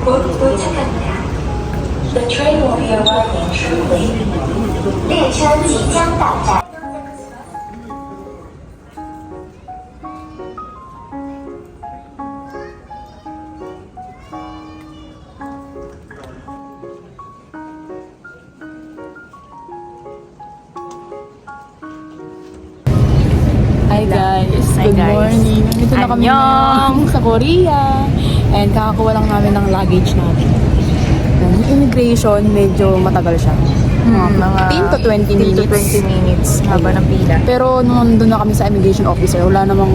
곧 도착합니다. The train will be arriving shortly. 列车即将到站。 Hi guys, good morning. Nandito na kami sa Korea. And kakakuha lang namin ng luggage namin. Yung immigration, medyo matagal siya. Mga 15 to 20 minutes. Haba ng pila. Pero nung nandun na kami sa immigration officer, wala namang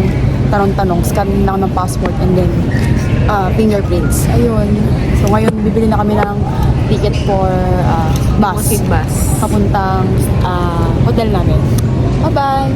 tanong-tanong. Scan lang ng passport and then fingerprints. Ayun. So ngayon, bibili na kami ng ticket for bus. Bus. Papuntang hotel namin. Bye-bye!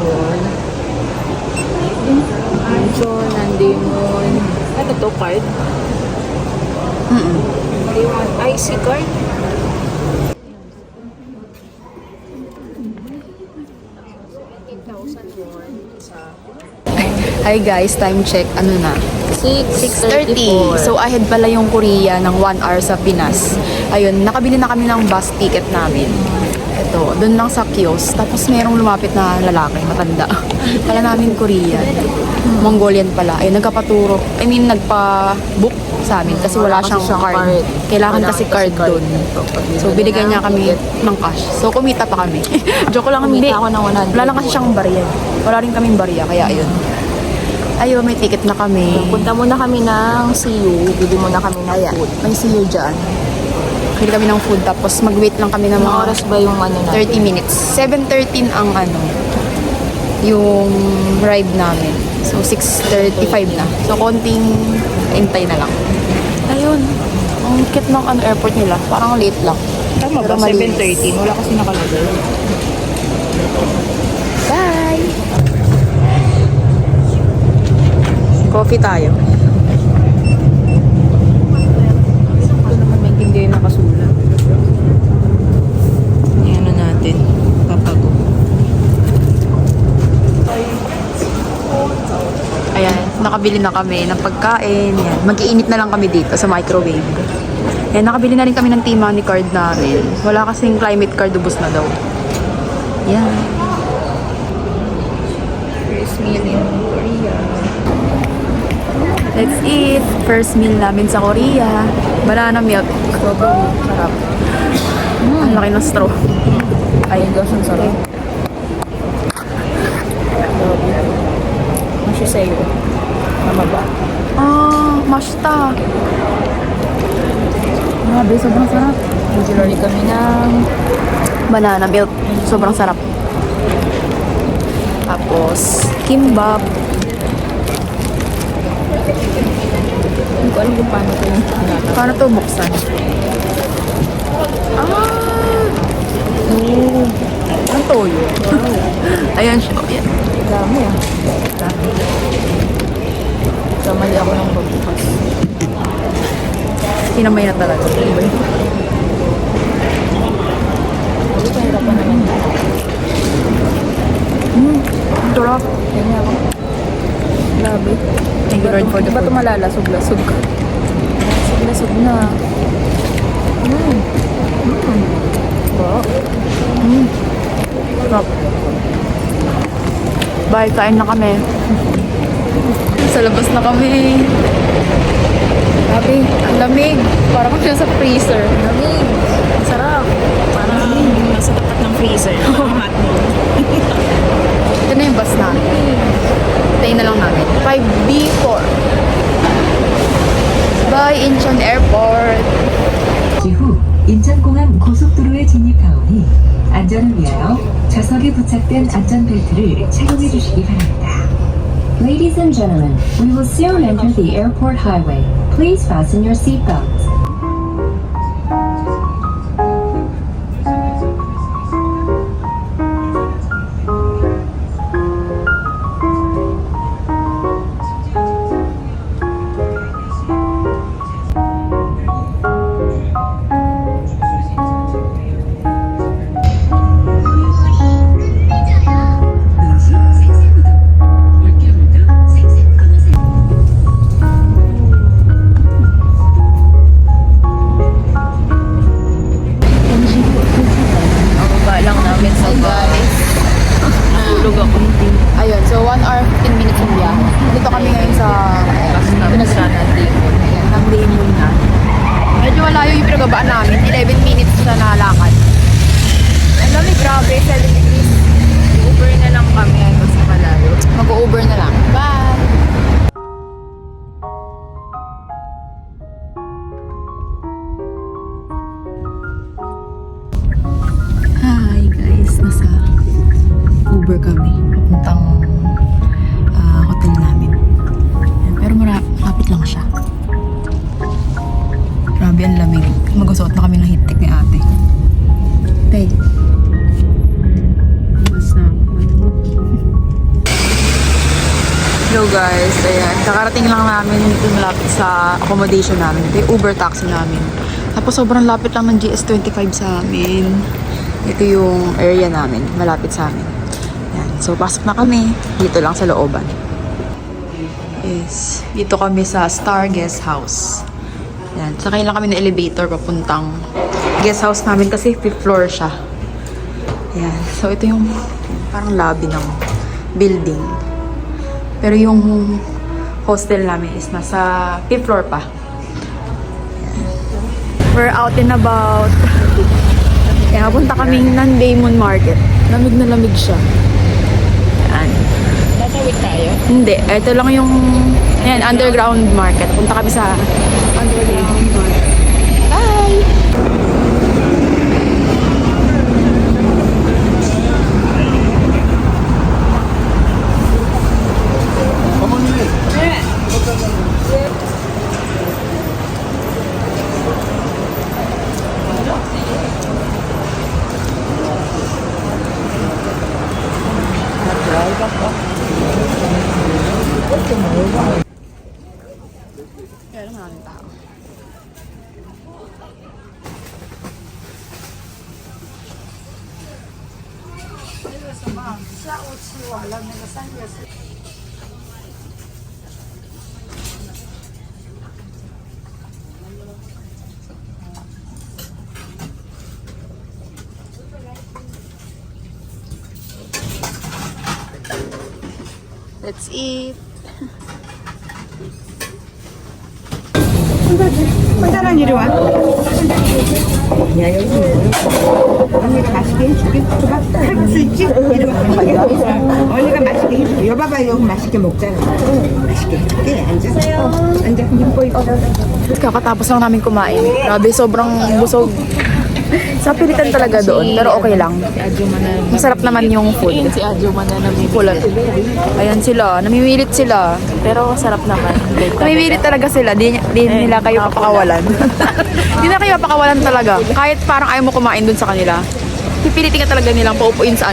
won. So, Nandimon. Ano to, card? Nandimon IC card? Hi guys, time check. Ano na? 6:30. 6:34. So ahead pala yung Korea ng 1 hour sa Pinas. Ayun, nakabili na kami ng bus ticket namin. Ito, doon lang sa kiosk. Tapos merong lumapit na lalaki, matanda. Kala namin Korean. Mongolian pala. Ayun, nagkapaturo. nagpa-book sa amin kasi wala siyang card. Kailangan kasi card doon. So binigyan niya kami ng cash. So kumita pa kami. Joke lang, hindi. Kumita ako ng 100. Wala lang kasi siyang barya. Wala rin kaming barya, kaya ayun. Ayun, may ticket na kami. Punta muna kami ng CU. Bili muna kami ng food. May see you dyan. Bili kami ng food, tapos mag-wait lang kami ng Mga mga oras ba yung ano na? 30 minutes. 7:13 ang yung ride namin. So, 6:35 na. So, konting hintay na lang. Ayun. Ang cute ng airport nila. Parang late lang. Tama Pero ba? malinis. 7:30. Wala kasi nakalagay. Bye! Coffee tayo. Ito naman maintindihan na kasulat. Yan na natin. Papago. Ayan, nakabili na kami ng pagkain. Yan. Mag-iinit na lang kami dito sa microwave. Ayan, nakabili na rin kami ng T-Money card namin. Wala kasing climate card, ubos na daw. Yan. First meal in Korea. Let's eat. First meal namin sa Korea. Banana milk. Sobrang sarap. Ang laki ng straw. Ayun, gosh, ang sarap. Masya sa'yo. Tama ba? Mashta. Grabe, sobrang sarap. Usually kami ng Banana milk. Sobrang sarap. Tapos, kimbap. hindi ko alam kung paano ito yung pinata. Paano to buksan? Ang toyo. Ayan siya. Ayan. Dami ah. Dami. Kamali ako ng pagbukas. Kinamay na talaga. Hindi ko hirapan naman. Ang sarap. Kanya ako. Grabe. Thank you Lord for the Di ba ito food. malalasog-lasog? Lasog na. Wow. Sarap. Bye, kain na kami. Sa labas na kami. Grabe, ang lamig. Parang kami nasa freezer. Lamig. Ang sarap. Parang nasa tapat ng freezer. Hot mo. Ito na yung bus namin. Tayo na lang namin. 5B4. Bye, Incheon Airport. 후 인천공항 고속도로에 진입하오니 안전을 위하여 좌석에 부착된 안전벨트를 착용해 주시기 바랍니다. Ladies and gentlemen, we will soon enter the airport highway. Please fasten your seatbelts. Damon na. Medyo malayo yung pinagabaan namin. 11 minutes na nalakad. Ang dami, grabe. 7 degrees. Uber na lang kami. Kasi malayo. Mag-Uber na lang. Bye! Hi guys, nasa Uber kami. Papuntang hotel namin. Pero malapit lang siya. Grabe ang lamig. Magusot na kami ng hitik ni ate. Tay. Hello guys, ayan. Kakarating lang namin dito malapit sa accommodation namin. Ito yung Uber taxi namin. Tapos sobrang lapit lang ng GS25 sa amin. Ito yung area namin, malapit sa amin. Ayan. So pasok na kami. Dito lang sa looban. Yes. Dito kami sa Star Guest House. Ayan. Sakay lang kami ng elevator papuntang guest house namin kasi 5th floor siya. Ayan. So ito yung parang lobby ng building. Pero yung hostel namin is nasa 5th floor pa. We're out and about. Kaya punta kaming Damon Market. Lamig na lamig siya. Yan. Tatawid tayo? Hindi. Ito lang yung underground market. Punta kami sa underground market. Bye! Kaya maraming tao. Let's eat. 혼자란 이리 와. 야 여기 언니가 맛있게 해줄게. 줘봐. 칼국수 있지? 이리 와. 언니가 맛있게 해줄게. 여봐봐 여기 맛있게 먹잖아. 맛있게 해줄게. 앉아. 앉아. 이뻐 이뻐. Kakatapos lang namin kumain. Grabe, sobrang busog. Sa pilitan talaga doon, pero okay lang. Masarap naman yung food. Si Adjo man na namimilit. Kulat. Ayan sila, namimilit sila. Pero sarap naman. Namimilit talaga sila, di nila kayo papakawalan. Di na kayo papakawalan talaga. Kahit parang ayaw mo kumain dun sa kanila. Pipilitin ka talaga nilang paupuin sa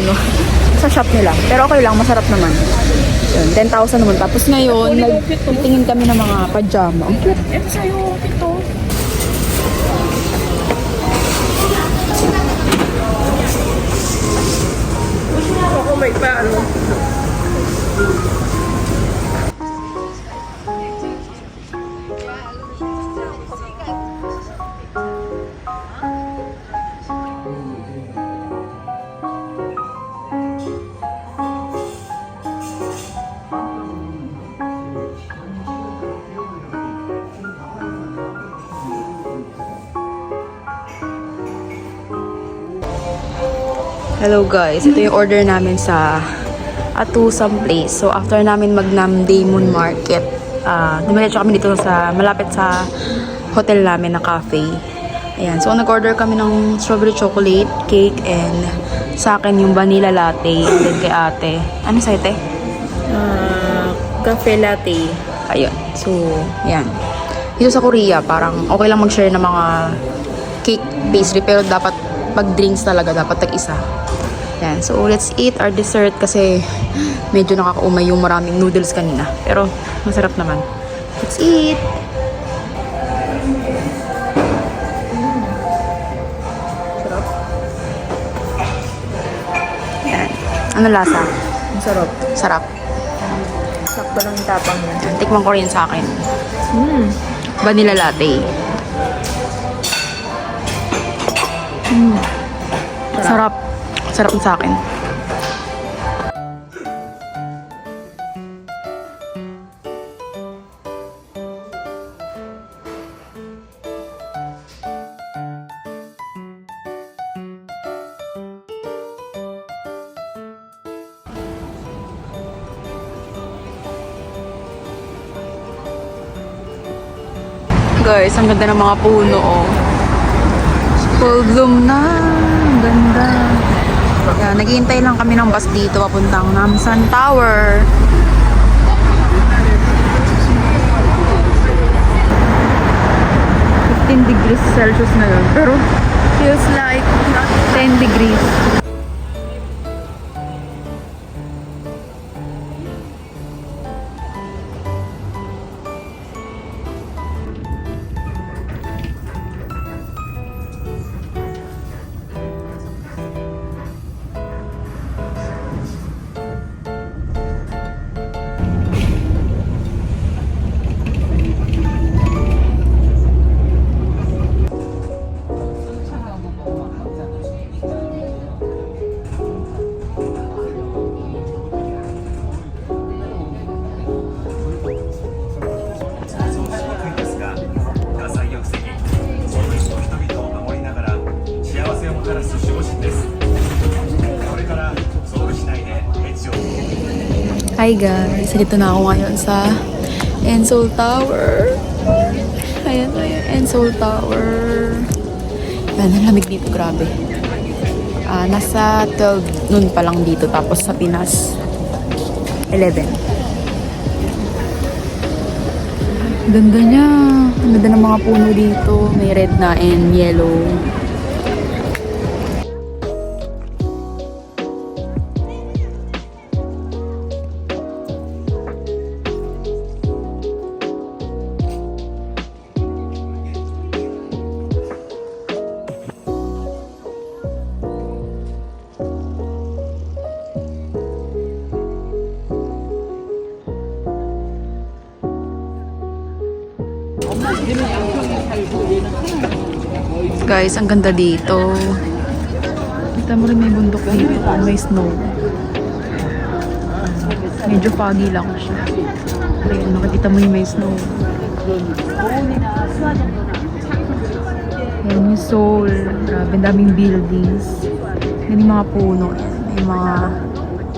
sa shop nila. Pero okay lang, masarap naman. Yun, 10,000 naman. Tapos ngayon, nagtingin kami ng mga pajama. Ang cute. Ito sa'yo, ito. Ako may paano. Hello guys, ito yung order namin sa Atusam Place. So after namin magnam Damon Market, dumiretso kami dito sa malapit sa hotel namin na cafe. Ayan, so nag-order kami ng strawberry chocolate cake and sa akin yung vanilla latte and then kay ate. Ano sa'yo, te? Cafe latte. Ayun. So, yan. Dito sa Korea, parang okay lang mag-share ng mga cake pastry pero dapat pag drinks talaga dapat tag-isa. Yan. So, let's eat our dessert kasi medyo nakakaumay yung maraming noodles kanina. Pero, masarap naman. Let's eat! Sarap. Yan. Ano lasa? Sarap. Sarap. Sakto lang yung tapang niya. Tikman ko rin sa akin. Vanilla latte. Sarap. Sarap sa akin. Guys, ang ganda ng mga puno, oh. Full bloom na. Ang ganda. Yan, naghihintay lang kami ng bus dito papuntang Namsan Tower. Degrees Celsius na yun. Pero feels like 10 degrees. Hi guys, dito na ako ngayon sa Enseoul Tower. Ayan na yung Enseoul Tower. Yan, ang lamig dito, grabe. Nasa 12 noon pa lang dito, tapos sa Pinas 11. Ganda niya. Ang ganda ng mga puno dito. May red na and yellow. Guys, ang ganda dito. Kita mo rin may bundok dito. May snow. Medyo foggy lang siya. Ayun, nakikita mo yung may snow. Ayan yung Seoul. Grabe, daming buildings. Yan yung mga puno. Yung mga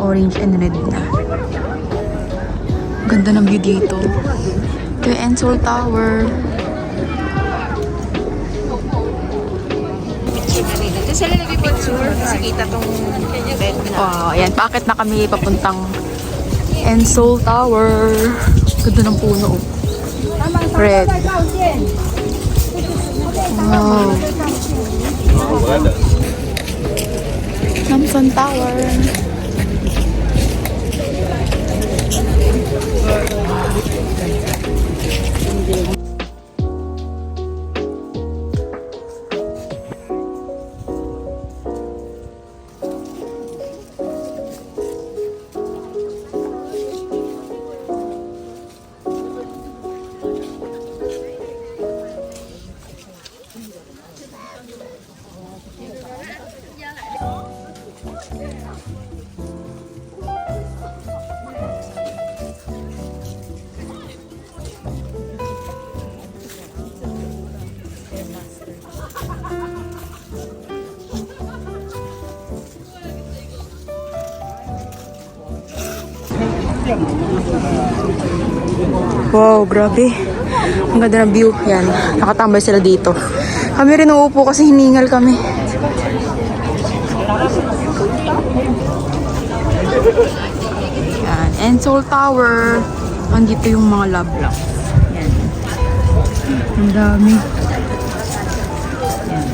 orange and red na. Ganda ng view dito. Ito yung Enseoul Tower. Sila nag-picture kasi kita tong bed na. Wow, ayan. Bakit na kami papuntang Enseoul Tower? Ganda ng puno. Red. Wow. Namsan Tower. Wow, grabe. Ang ganda ng view. Yan, nakatambay sila dito. Kami rin uupo kasi hiningal kami. Yan, Enseoul Tower. Andito yung mga love lock. Yan. Ang dami. Yan.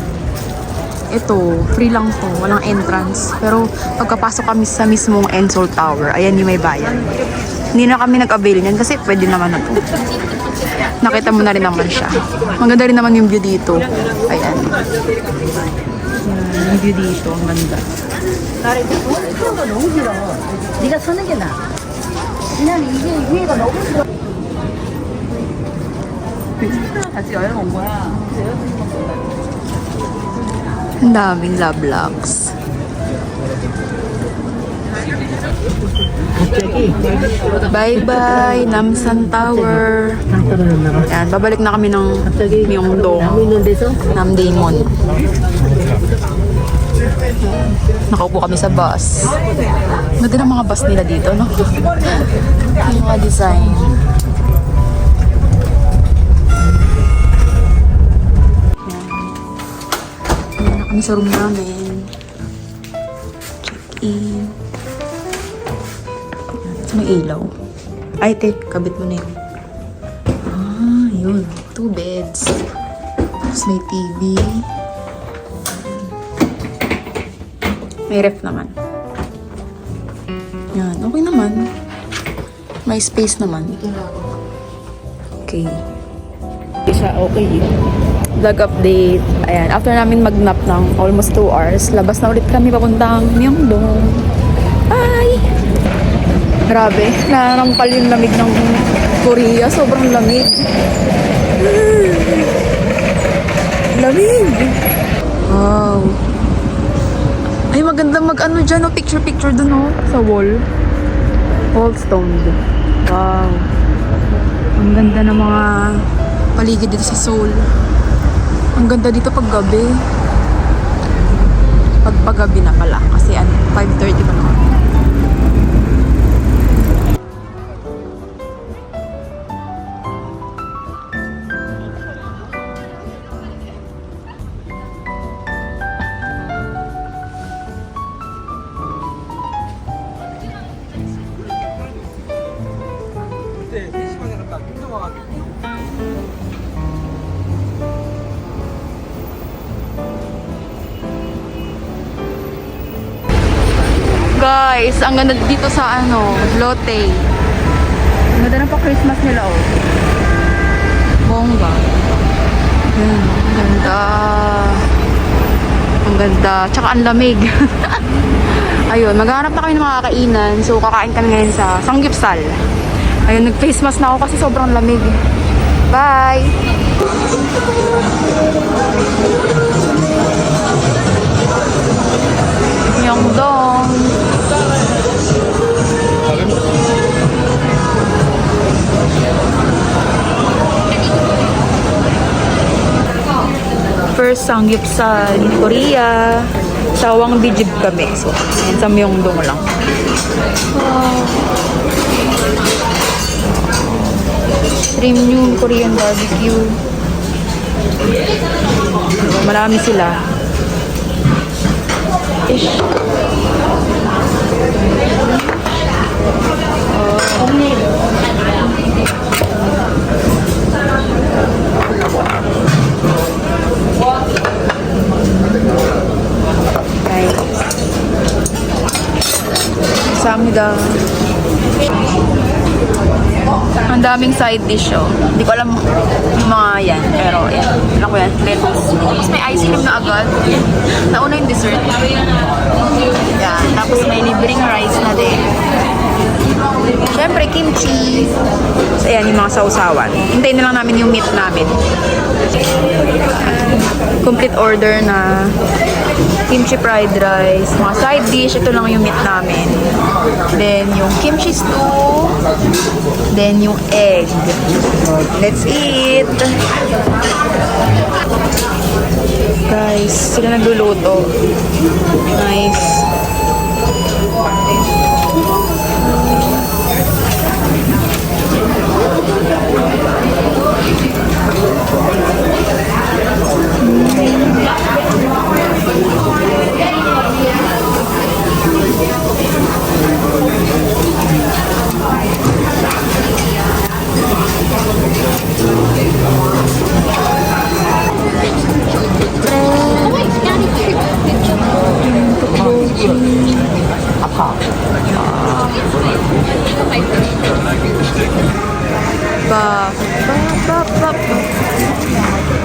Ito, free lang to. Walang entrance. Pero pagkapasok kami sa mismong Enseoul Tower, ayan yung may bayan. Hindi na kami nag-avail niyan kasi pwede naman na to. Nakita mo na rin naman siya. Maganda rin naman yung view dito. Ayan. Yung view dito, ang ganda. 네가 서는 게 나아. 왜냐면 이게 위에가 너무 길어. 같이 여행 온 거야. Ang daming love locks. Bye-bye, Namsan Tower. Yan, babalik na kami ng Myeongdong, Namdaemun. Nakaupo kami sa bus. Ganda ng mga bus nila dito, no? Yung mga design. kami sa room namin. Check-in. Sa may ilaw. Ay, te, kabit mo na yun. Ah, yun. 2 beds. Tapos may TV. May ref naman. Yan, okay naman. May space naman. Okay. Isa okay. Vlog update. Ayan, after namin mag-nap ng almost 2 hours, labas na ulit kami papuntang Myeongdong. Bye! Grabe, narampal yung lamig ng Korea. Sobrang lamig. Lamig! Wow. Ay, maganda mag-ano dyan, oh, picture-picture dun, oh, sa wall. Wall stoned. Wow. Ang ganda ng mga paligid dito sa Seoul. Ang ganda dito pag gabi. Pag paggabi na pala. Kasi 5:30 pa naman. Guys, ang ganda dito sa Lotte. Ang ganda na pa Christmas nila, oh. Bongga. Ayan, ang ganda. Ang ganda. Tsaka ang lamig. Ayun, maghanap na kami ng mga kainan. So, kakain kami ngayon sa Samgyeopsal. Ayun, nag-face mask na ako kasi sobrang lamig. Bye! Myeongdong. First Samgyeopsal in Korea. Sa Wangbijib kami. So, ayan, sa Myeongdong lang. Wow. Premium Korean barbecue. Marami sila. Fish. Guys. Samida. Ang daming side dish, oh. Hindi ko alam yung mga yan. Pero, yan. Alam ko yan. Lettuce. Tapos may ice cream na agad. Nauna yung dessert. Yan. Tapos may libreng rice na din. Siyempre, kimchi. So, ayan, yung mga sausawan. Hintayin na lang namin yung meat namin. Complete order na kimchi fried rice, mga side dish. Ito lang yung meat namin. Then, yung kimchi stew. Then, yung egg. Let's eat! Guys, sila nagluluto. Nice.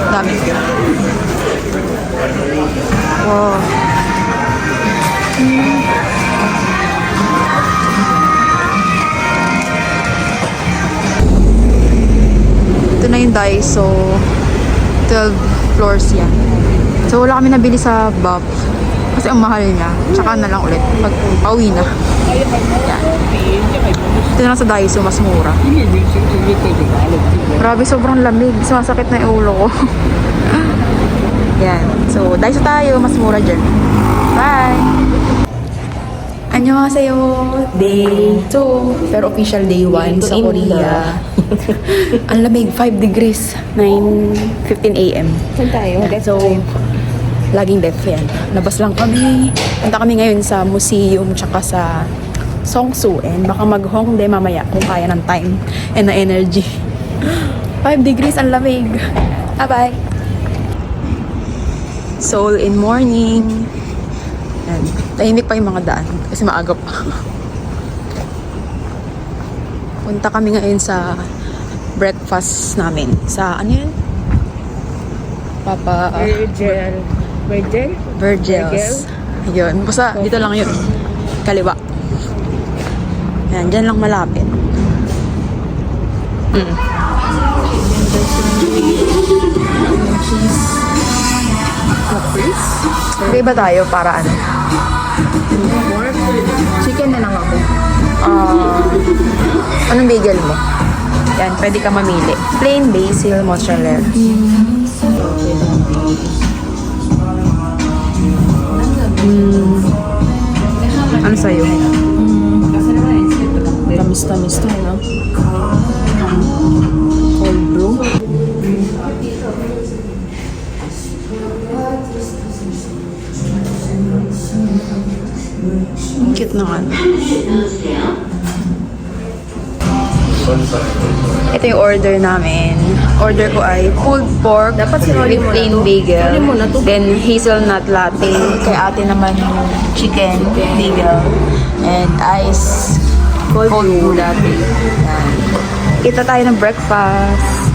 Dami. Wow. Ito na yung Daiso. 12 floors yan. So wala kami nabili sa Buff. Kasi ang mahal niya. Tsaka na lang ulit. Pag pauwi na. Yan. Ito na lang sa Daiso. Mas mura. Grabe, sobrang lamig. Sumasakit na yung ulo ko. Yan. So, Daiso tayo. Mas mura dyan. Bye! Annyeonghaseyo! Day 2. Pero official day 1 sa Korea. Ang lamig. 5 degrees. 9:15 a.m. Saan tayo? So, Laging deaf yan. Labas lang kami. Punta kami ngayon sa museum tsaka sa Seongsu and baka mag-Hongdae mamaya kung kaya ng time and na energy. 5 degrees ang lamig. Bye-bye! Seoul in morning. Yan. Tahimik pa yung mga daan kasi maaga pa. Punta kami ngayon sa breakfast namin. Sa ano yun? Virgil's. Ayun. Basta dito lang yun. Kaliwa. Yan. Dyan lang malapit. Iba tayo para ano? Chicken na lang ako. Anong bagel mo? Yan, pwede ka mamili. Plain basil mozzarella. Ano sa'yo? Tamis-tamis to, no? Cold brew. Ang cute naman. Ito yung order namin. Order ko ay pulled pork with plain bagel. Then hazelnut latte. Kay ate naman yung chicken bagel. And ice cold brew latte. Yan. Kita tayo ng breakfast.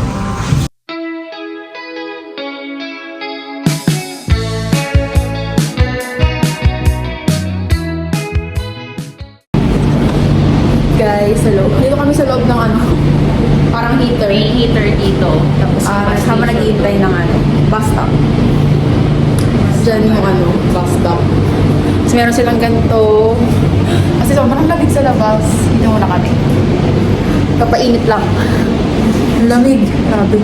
Guys, sa loob. Dito kami sa loob ng ano, parang heater. May heater dito. Tapos Kasama naghihintay ng ano, bus stop. Diyan yung ano, bus stop. Tapos meron silang ganito. Kasi sobrang lamig sa labas. Dito muna kami. Kapainit lang. Ang lamig. Grabe.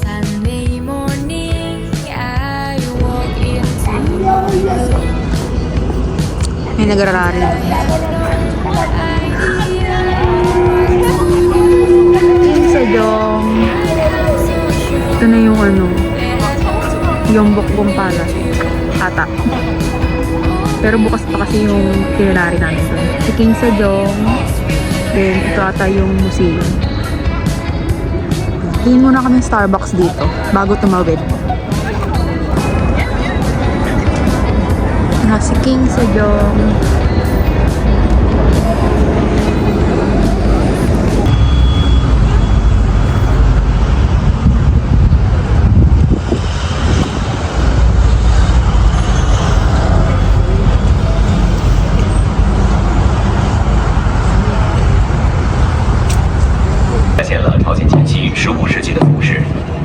Sunday morning, I walk into May nagrarari. Sa Jong. Ito na yung ano, yung Bokbong Palace. Ata. Pero bukas pa kasi yung itinerary namin doon. Si King Sejong. Then ito ata yung museum. Tingin muna kami ng Starbucks dito bago tumawid. Si King Sejong.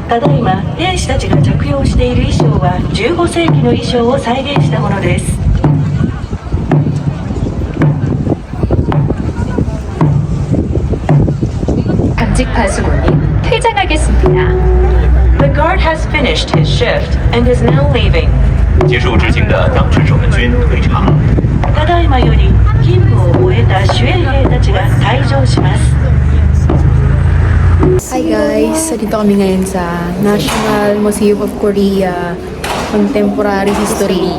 ただいま兵士たちが着用している衣装は15世紀の衣装を再現したものです 감직 파수꾼이 퇴장하겠습니다. The guard has finished his shift and is now leaving 结束执勤的当值守门军退场。ただいまより任務を終えた守衛兵たちが退場します Hi guys! So, dito kami ngayon sa National Museum of Korea Contemporary History.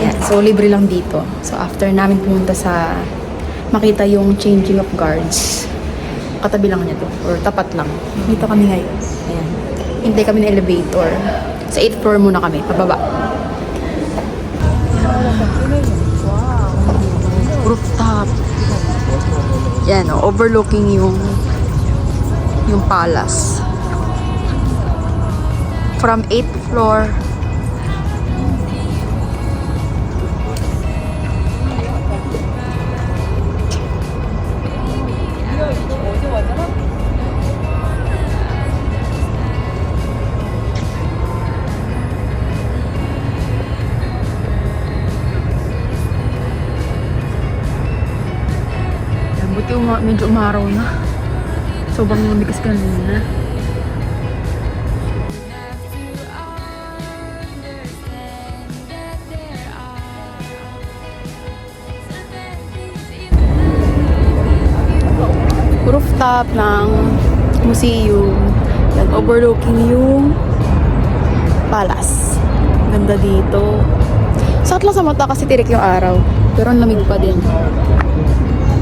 Yeah, so, libre lang dito. So, after namin pumunta sa makita yung changing of guards, katabi lang niya to. Or tapat lang. Dito kami ngayon. Ayan. Hintay kami ng elevator. Sa 8th floor muna kami. Pababa. Rooftop. Yan o. Overlooking yung palace. From 8th floor. Buti medyo umaraw na. Sobrang bigas kanina. Rooftop ng museum. Yan, overlooking yung palace. Ganda dito. Sakit lang sa mata kasi tirik yung araw. Pero ang lamig pa din.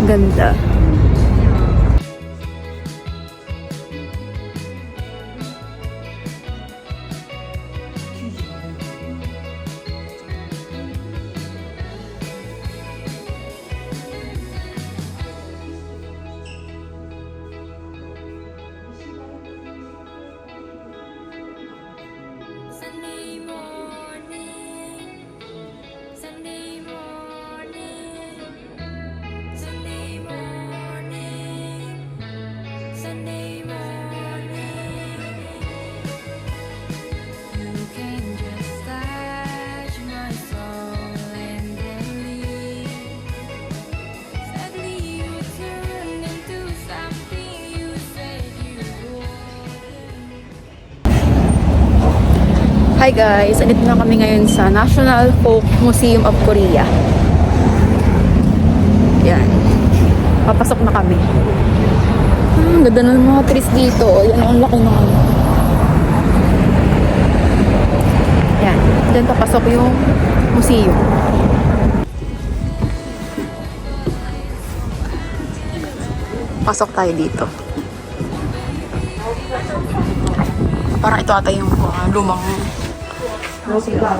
Ganda. Hi guys! Andito na kami ngayon sa National Folk Museum of Korea. Yan. Papasok na kami. Ang ganda ng mga trees dito. Yan, ang laki ng ano. Yan. Diyan papasok yung museum. Pasok tayo dito. Parang ito ata yung lumang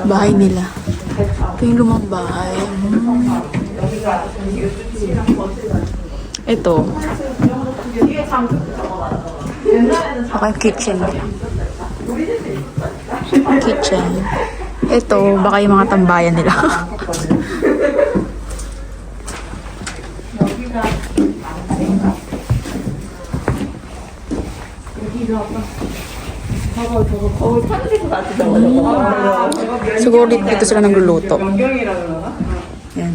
bahay nila. Ito yung lumang bahay. Ito. Okay, kitchen nila. Kitchen. Ito, baka yung mga tambayan nila. Siguro dito sila nagluluto. Yan.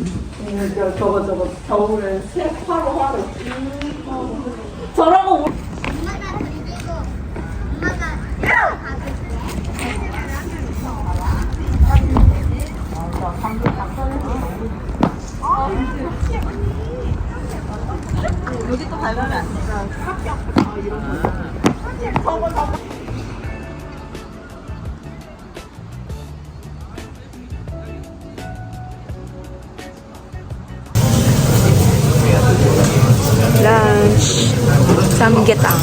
Lunch. Samgyetang.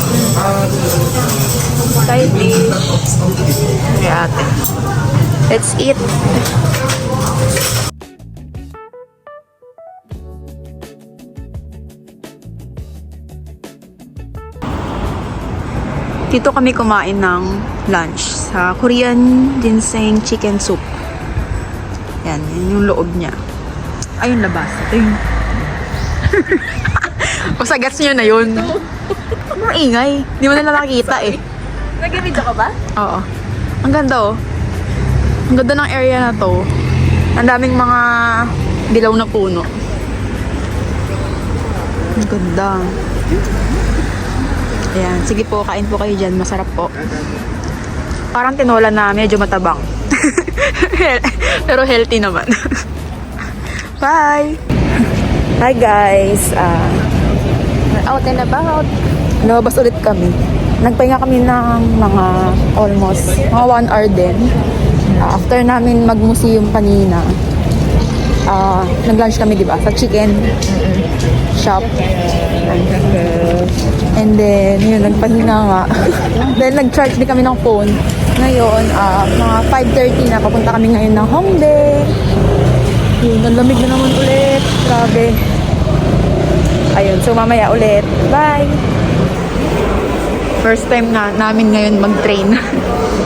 Side dish. Kaya ate. Let's eat. Dito kami kumain ng lunch sa Korean ginseng chicken soup. Yan, yan yung loob niya. Ay, yung labas. Ito yung... Basta gets nyo na yun. Maingay. Di mo nila nakikita eh. Nag-video ka ba? Oo. Ang ganda oh. Ang ganda ng area na to. Ang daming mga dilaw na puno. Ang ganda. Ayan. Sige po, kain po kayo dyan. Masarap po. Parang tinola na medyo matabang. Pero healthy naman. Bye! Hi guys! Out and about. Lumabas ulit kami. Nagpahinga kami ng mga almost mga 1 hour din. After namin mag-museum kanina, nag-lunch kami, di ba? Sa chicken shop. And then, yun, nagpahinga nga. Then, nag-charge din kami ng phone. Ngayon, mga 5:30 na, papunta kami ngayon ng Hongdae. Yun, ang lamig na naman ulit. Grabe. Ayun, so mamaya ulit. Bye! First time na namin ngayon mag-train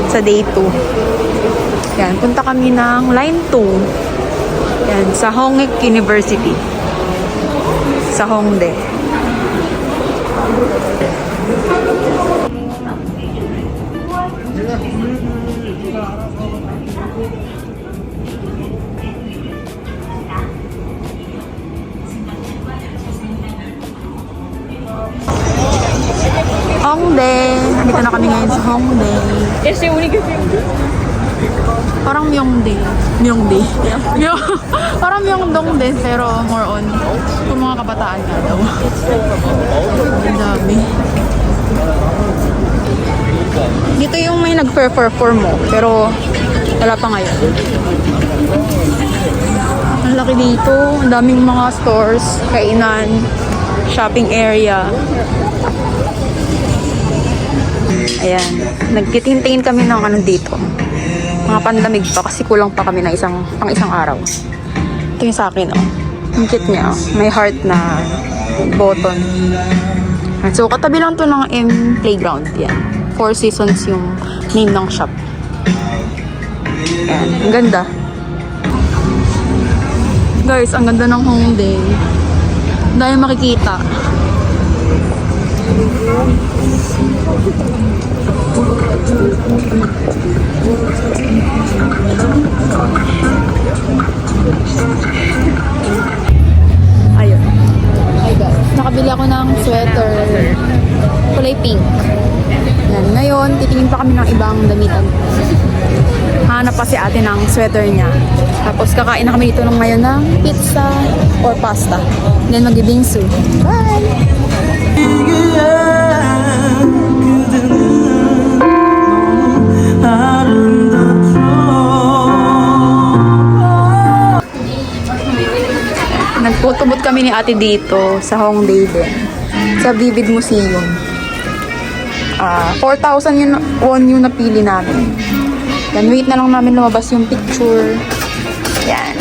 sa day 2. Yan, punta kami ng line 2. Yan, sa Hongik University. Sa Hongdae. Hongdae. Dito na kami ngayon sa Hongdae. Kasi unig Parang Myeongdae. Parang Myeongdong din, pero more on kung mga kabataan nga daw. Ang dami. Dito yung may nag-perform mo, pero wala pa ngayon. Ang laki dito. Ang daming mga stores, kainan, shopping area. Ayan. Nagtitingin kami ng ano dito. Mga pandamig pa kasi kulang pa kami na pang isang araw. Ito yung sa akin, oh. Ang cute niya, oh. May heart na button. So, katabi lang to ng M Playground. Yan. Four Seasons yung name ng shop. Yan. Ang ganda. Guys, ang ganda ng Hongdae. Dahil makikita. Ayun. Hi guys. Nakabili ako ng sweater. Kulay pink. Yan. Ngayon, titingin pa kami ng ibang damitan. Hanap pa si ate ng sweater niya. Tapos kakain na kami dito ng ngayon ng pizza or pasta. Then mag-bingsu. Bye! Nagputubot kami ni ate dito sa Hongdae din. Sa Vivid Museum. 4,000 yun won yung napili namin. Then wait na lang namin lumabas yung picture. Yan.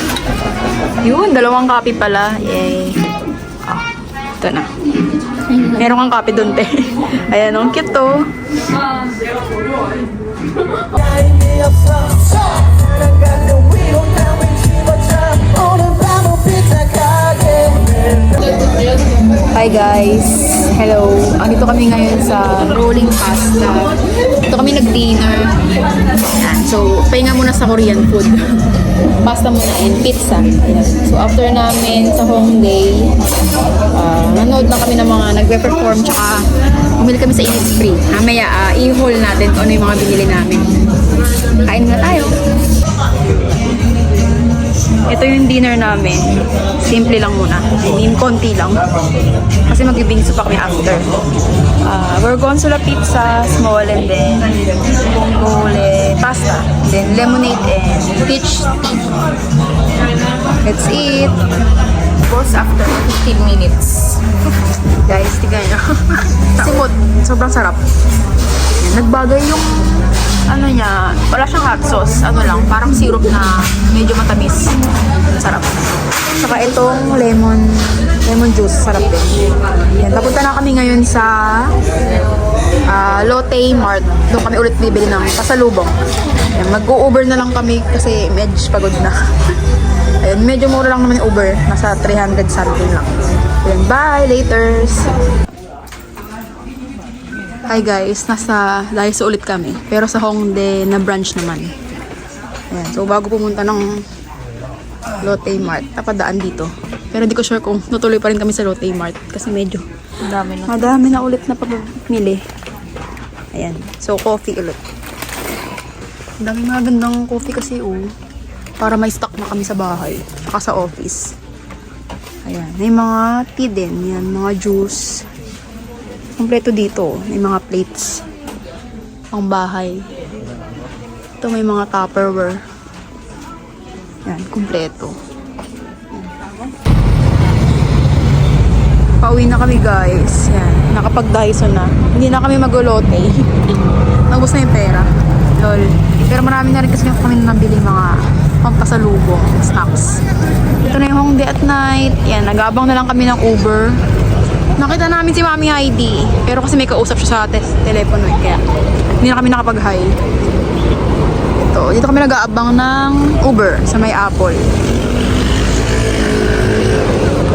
Yun, 2 copy pala. Yay. Ito na. Meron kang copy doon, te. Ayan, ang cute to. Hi guys! Hello! Andito kami ngayon sa Rolling Pasta. Ito kami nag-dinner. Ayan. So, pahinga muna sa Korean food. Pasta muna and pizza. Ayan. So, after namin sa Hongdae, nanood lang kami ng mga nagpe-perform tsaka bumili kami sa Innisfree. Mamaya, i-haul natin kung ano yung mga binili namin. Kain na tayo! Ito yung dinner namin. Simple lang muna. I mean, konti lang. Kasi mag-bingsu pa kami after. Gorgonzola pizza, small, and then bongole pasta. Then lemonade and peach tea. Let's eat. Boss after 15 minutes. Guys, tignan nyo. Simot. Sobrang sarap. Nagbagay yung ano niya, wala siyang hot sauce. Ano lang, parang syrup na medyo matamis. Sarap. Saka itong lemon juice. Sarap din. Yan, papunta na kami ngayon sa Lotte Mart. Doon kami ulit bibili ng pasalubong. Yan, mag-u-Uber na lang kami kasi medyo pagod na. Ayun, medyo mura lang naman yung Uber. Nasa 300 something lang. Ayun, bye! Laters! Hi guys, nasa Daiso ulit kami. Pero sa Hongdae na branch naman. Ayan, so bago pumunta ng Lotte Mart, napadaan dito. Pero hindi ko sure kung tutuloy pa rin kami sa Lotte Mart. Kasi medyo madami na ulit na pamili. Ayan, so coffee ulit. Ang dami mga gandang coffee kasi para may stock na kami sa bahay. Saka sa office. Ayan, may mga tea din. Yan, mga juice. Kompleto dito. May mga plates. Pang bahay. Ito may mga Tupperware. Yan, kompleto. Pauwi na kami guys. Yan, nakapag-Daiso na. Hindi na kami mag-Lotte. Nabos na yung pera. Lol. Pero marami na rin kasi kami nabili mga pampasalubong, snacks. Ito na yung Hongdae at night. Yan, nag-aabang na lang kami ng Uber. Nakita namin si Mami Heidi. Pero kasi may kausap siya sa telepono. Kaya hindi na kami nakapag-hi. Dito kami nag-aabang ng Uber sa may Apple.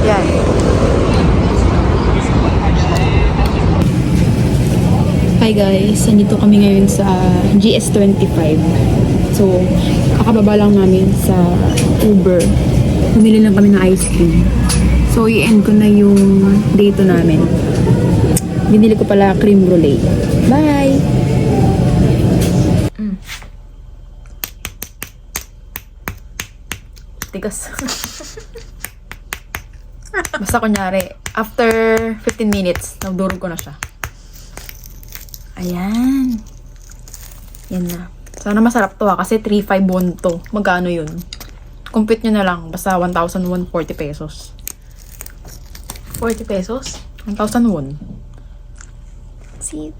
Yan. Hi guys, nandito kami ngayon sa GS25. So, kakababa lang namin sa Uber. Bumili lang kami ng ice cream. So, i-end ko na yung date namin. Binili ko pala cream brulee. Bye! Tigas. Basta kunyari, after 15 minutes, nagdurog ko na siya. Ayan. Yan na. Sana masarap to kasi 3,512 to. Magkano yun? Compute nyo na lang. Basta 1,140 pesos. 40 pesos? 1,001. See?